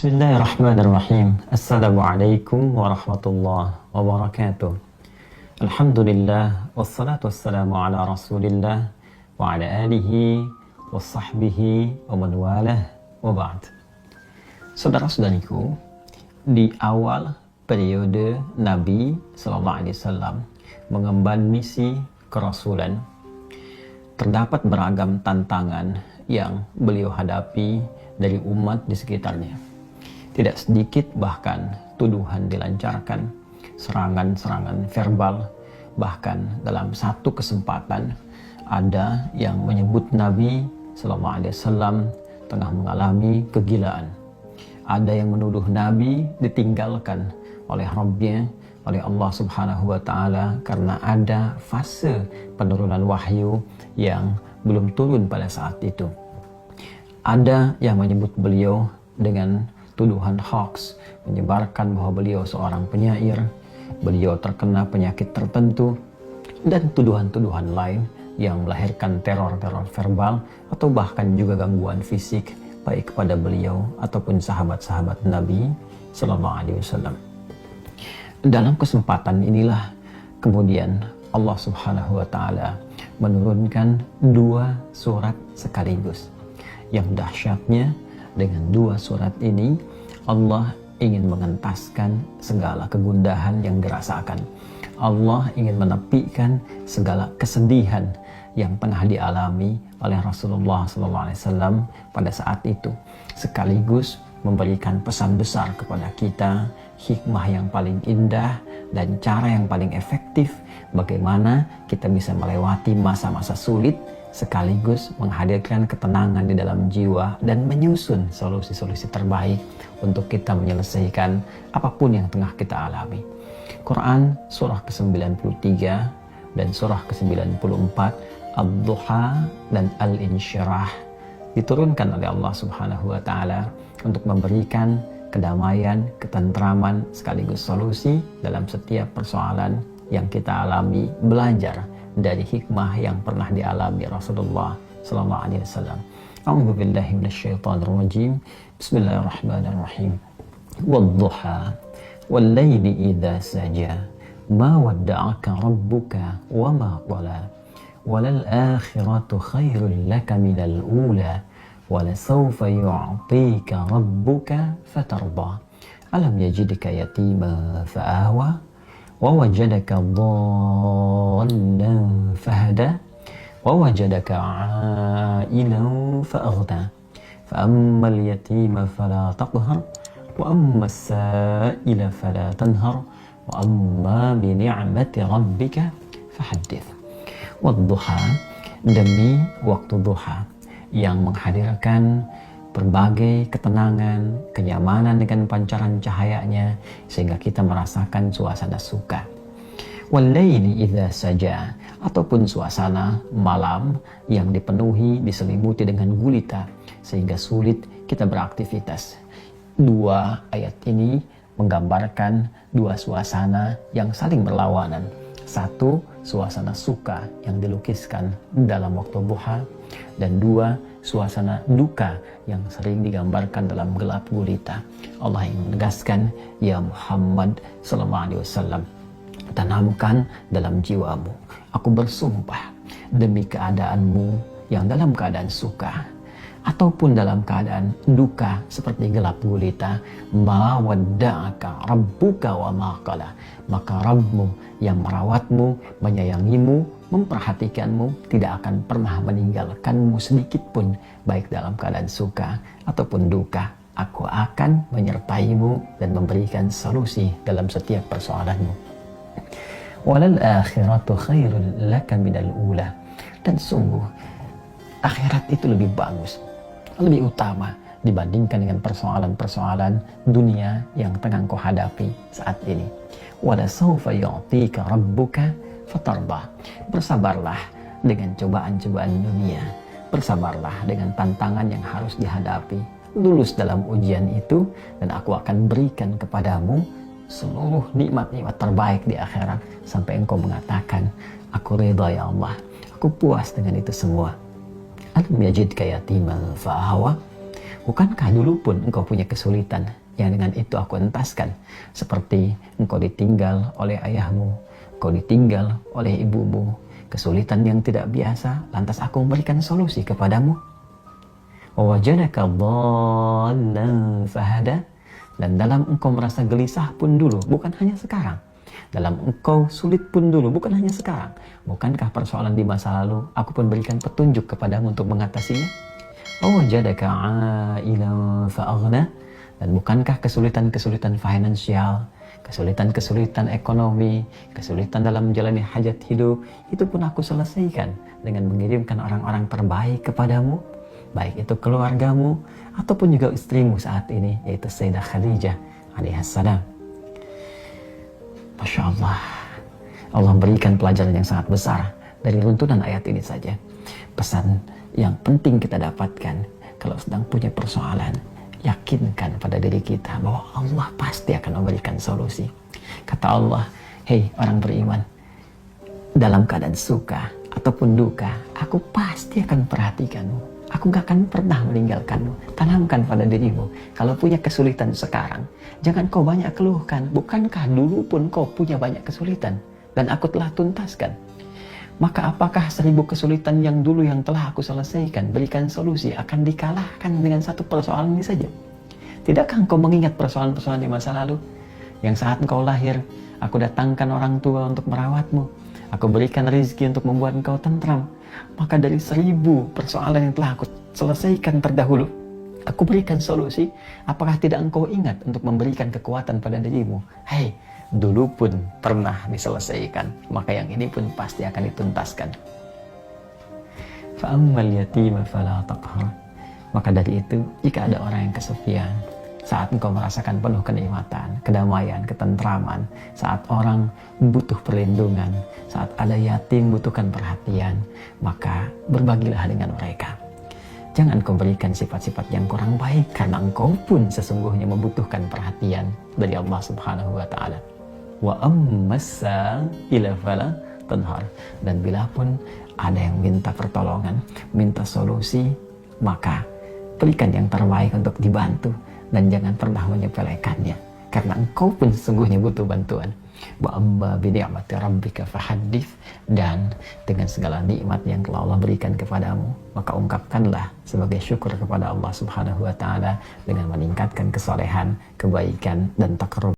Bismillahirrahmanirrahim. Assalamualaikum warahmatullahi wabarakatuh. Alhamdulillah, wassalatu wassalamu ala rasulillah wa ala alihi wa sahbihi wa man walah wa ba'd. Saudara-saudariku, di awal periode Nabi SAW mengemban misi kerasulan, terdapat beragam tantangan yang beliau hadapi dari umat di sekitarnya. Tidak sedikit bahkan tuduhan dilancarkan, serangan-serangan verbal, bahkan dalam satu kesempatan ada yang menyebut Nabi SAW tengah mengalami kegilaan. Ada yang menuduh Nabi ditinggalkan oleh Rabbnya, oleh Allah Subhanahu wa Ta'ala, karena ada fase penurunan wahyu yang belum turun pada saat itu. Ada yang menyebut beliau dengan tuduhan hoax, menyebarkan bahwa beliau seorang penyair, beliau terkena penyakit tertentu, dan tuduhan-tuduhan lain yang melahirkan teror-teror verbal atau bahkan juga gangguan fisik baik kepada beliau ataupun sahabat-sahabat Nabi Sallallahu Alaihi Wasallam. Dalam kesempatan inilah kemudian Allah Subhanahu Wa Taala menurunkan dua surat sekaligus. Yang dahsyatnya, dengan dua surat ini Allah ingin mengentaskan segala kegundahan yang dirasakan. Allah ingin menepikan segala kesedihan yang tengah dialami oleh Rasulullah SAW pada saat itu, sekaligus memberikan pesan besar kepada kita, hikmah yang paling indah dan cara yang paling efektif bagaimana kita bisa melewati masa-masa sulit, sekaligus menghadirkan ketenangan di dalam jiwa dan menyusun solusi-solusi terbaik untuk kita menyelesaikan apapun yang tengah kita alami. Quran surah ke-93 dan surah ke-94, Ad-Duha dan Al-Insyirah diturunkan oleh Allah Subhanahu wa Ta'ala untuk memberikan kedamaian, ketentraman sekaligus solusi dalam setiap persoalan yang kita alami, belajar dari hikmah yang pernah dialami Rasulullah sallallahu alaihi wasallam. A'udzu billahi minasyaitonir rajim. Bismillahirrahmanirrahim. Wad-duha wal-laili idza saja ma wadda'aka rabbuka wa ma qala walal akhiratu khairul laka minal ula walasawfa yu'tika rabbuka fatarda alam yajidka yatima fa'awa ووجدك ضالا فهدى ووجدك عائلا فأغنى فأما اليتيم فلا تقهر وأما السائل فلا تنهر وأما بنعمة ربك فحدث. والضحى, demi waktu duha yang menghadirkan berbagai ketenangan, kenyamanan dengan pancaran cahayanya sehingga kita merasakan suasana suka. Wal-laili idza saja, ataupun suasana malam yang dipenuhi, diselimuti dengan gulita sehingga sulit kita beraktivitas. Dua ayat ini menggambarkan dua suasana yang saling berlawanan. Satu, suasana suka yang dilukiskan dalam waktu duha, dan dua, suasana duka yang sering digambarkan dalam gelap gulita. Allah yang menegaskan, ya Muhammad sallallahu alaihi wasallam, tanamkan dalam jiwamu, aku bersumpah demi keadaanmu yang dalam keadaan suka ataupun dalam keadaan duka seperti gelap gulita, ma wadda'aka rabbuka wa ma qala, maka Rabbmu yang merawatmu, menyayangimu, memperhatikanmu tidak akan pernah meninggalkanmu sedikit pun, baik dalam keadaan suka ataupun duka. Aku akan menyertaimu dan memberikan solusi dalam setiap persoalanmu. Walal akhiratu khairul laka minal ula, dan sungguh akhirat itu lebih bagus, lebih utama dibandingkan dengan persoalan-persoalan dunia yang tengah kau hadapi saat ini. Wala sawfa yu'tika rabbuka fatarda, bersabarlah dengan cobaan-cobaan dunia, bersabarlah dengan tantangan yang harus dihadapi, lulus dalam ujian itu dan aku akan berikan kepadamu seluruh nikmat-nikmat terbaik di akhirat sampai engkau mengatakan, aku ridha ya Allah, aku puas dengan itu semua. Alam yajidka yatiman fa'awa Bukankah dulu pun engkau punya kesulitan yang dengan itu aku entaskan, seperti engkau ditinggal oleh ayahmu, engkau ditinggal oleh ibumu, kesulitan yang tidak biasa, lantas aku memberikan solusi kepadamu. Wawajadaka dhallan fahada, dan dalam engkau merasa gelisah pun dulu, bukan hanya sekarang. Dalam engkau sulit pun dulu, bukan hanya sekarang. Bukankah persoalan di masa lalu aku pun berikan petunjuk kepadamu untuk mengatasinya? Wawajadaka ailan fa'aghna, dan bukankah kesulitan-kesulitan finansial, kesulitan-kesulitan ekonomi, kesulitan dalam menjalani hajat hidup, itu pun aku selesaikan dengan mengirimkan orang-orang terbaik kepadamu, baik itu keluargamu ataupun juga istrimu saat ini, yaitu Sayyidah Khadijah alaihassalam. Masya Allah, Allah berikan pelajaran yang sangat besar dari runtunan ayat ini saja. Pesan yang penting kita dapatkan kalau sedang punya persoalan, yakinkan pada diri kita bahwa Allah pasti akan memberikan solusi. Kata Allah, hei orang beriman, dalam keadaan suka ataupun duka, aku pasti akan perhatikanmu. Aku gak akan pernah meninggalkanmu. Tanamkan pada dirimu, kalau punya kesulitan sekarang, jangan kau banyak keluhkan. Bukankah dulu pun kau punya banyak kesulitan dan aku telah tuntaskan? Maka apakah 1000 kesulitan yang dulu yang telah aku selesaikan, berikan solusi, akan dikalahkan dengan satu persoalan ini saja? Tidakkah engkau mengingat persoalan-persoalan di masa lalu? Yang saat engkau lahir, aku datangkan orang tua untuk merawatmu. Aku berikan rezeki untuk membuat engkau tentram. Maka dari 1000 persoalan yang telah aku selesaikan terdahulu, aku berikan solusi. Apakah tidak engkau ingat untuk memberikan kekuatan pada dirimu? Hei, dulu pun pernah diselesaikan, maka yang ini pun pasti akan dituntaskan. Fa'ammal yatima fala taqhar. Maka dari itu, jika ada orang yang kesepian, saat engkau merasakan penuh kenikmatan, kedamaian, ketentraman, saat orang butuh perlindungan, saat ada yatim butuhkan perhatian, maka berbagilah dengan mereka. Jangan kau berikan sifat-sifat yang kurang baik, karena engkau pun sesungguhnya membutuhkan perhatian dari Allah Subhanahu wa Ta'ala. Wa ammassa ila fala tanhar. Dan bila pun ada yang minta pertolongan, minta solusi, maka berikan yang terbaik untuk dibantu, dan jangan pernah menyepelekannya, karena engkau pun sesungguhnya butuh bantuan. Wa amma bi ni'mati rabbika fahaddits, dan dengan segala nikmat yang telah Allah berikan kepadamu, maka ungkapkanlah sebagai syukur kepada Allah Subhanahu wa Ta'ala dengan meningkatkan kesolehan, kebaikan, dan takarrub